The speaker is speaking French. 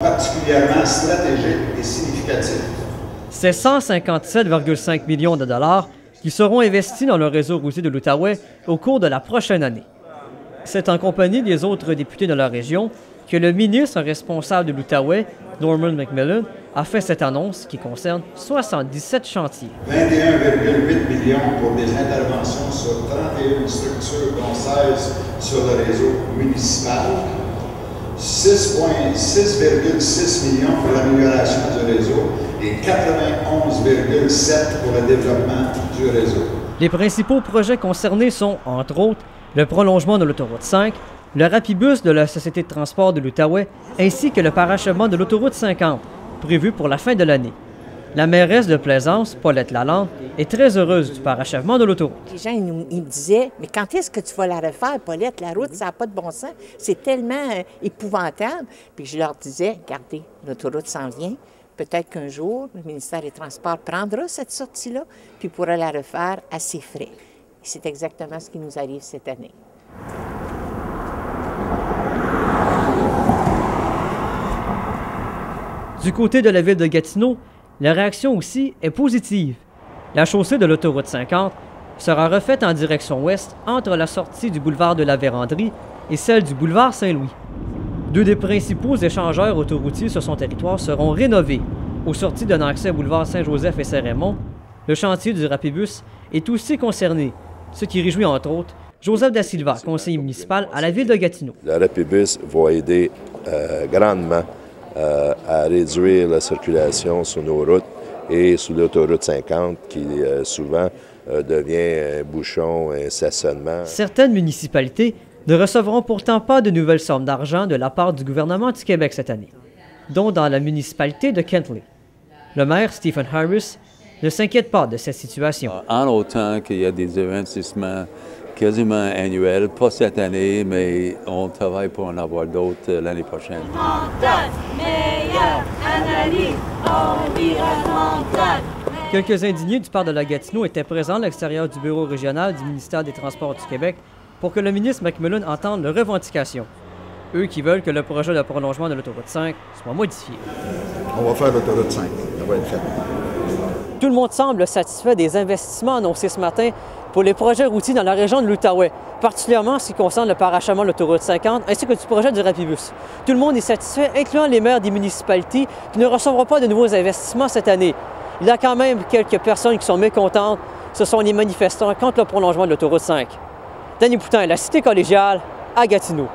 Particulièrement stratégique et significatif. C'est 157,5 millions de dollars qui seront investis dans le réseau routier de l'Outaouais au cours de la prochaine année. C'est en compagnie des autres députés de la région que le ministre responsable de l'Outaouais, Norman McMillan, a fait cette annonce qui concerne 77 chantiers. 21,8 millions pour des interventions sur 31 structures, dont 16 sur le réseau municipal. 6,6 millions pour l'amélioration du réseau et 91,7 pour le développement du réseau. Les principaux projets concernés sont, entre autres, le prolongement de l'autoroute 5, le rapibus de la Société de transport de l'Outaouais, ainsi que le parachèvement de l'autoroute 50, prévu pour la fin de l'année. La mairesse de Plaisance, Paulette Lalande, est très heureuse du parachèvement de l'autoroute. Les gens ils me disaient « Mais quand est-ce que tu vas la refaire, Paulette? La route, ça n'a pas de bon sens. C'est tellement épouvantable. » Puis je leur disais « Regardez, l'autoroute s'en vient. Peut-être qu'un jour, le ministère des Transports prendra cette sortie-là, puis pourra la refaire à ses frais. » C'est exactement ce qui nous arrive cette année. Du côté de la ville de Gatineau, la réaction aussi est positive. La chaussée de l'autoroute 50 sera refaite en direction ouest entre la sortie du boulevard de la Vérandrie et celle du boulevard Saint-Louis. Deux des principaux échangeurs autoroutiers sur son territoire seront rénovés. Aux sorties d'un accès boulevard Saint-Joseph et Saint-Raymond, le chantier du rapibus est aussi concerné, ce qui réjouit entre autres Joseph Da Silva, conseiller municipal à la ville de Gatineau. Le rapibus va aider grandement à réduire la circulation sur nos routes et sur l'autoroute 50 qui souvent devient un bouchon, un stationnement. Certaines municipalités ne recevront pourtant pas de nouvelles sommes d'argent de la part du gouvernement du Québec cette année, dont dans la municipalité de Kentley. Le maire Stephen Harris ne s'inquiète pas de cette situation. En autant qu'il y a des investissements quasiment annuels, pas cette année, mais on travaille pour en avoir d'autres l'année prochaine. Quelques indignés du parc de la Gatineau étaient présents à l'extérieur du bureau régional du ministère des Transports du Québec pour que le ministre McMillan entende leurs revendications. Eux qui veulent que le projet de prolongement de l'autoroute 5 soit modifié. On va faire l'autoroute 5. Ça va être fait. Tout le monde semble satisfait des investissements annoncés ce matin pour les projets routiers dans la région de l'Outaouais, particulièrement en ce qui concerne le parachèvement de l'autoroute 50 ainsi que du projet du rapibus. Tout le monde est satisfait, incluant les maires des municipalités qui ne recevront pas de nouveaux investissements cette année. Il y a quand même quelques personnes qui sont mécontentes. Ce sont les manifestants contre le prolongement de l'autoroute 5. Danny Poutin, la Cité collégiale, à Gatineau.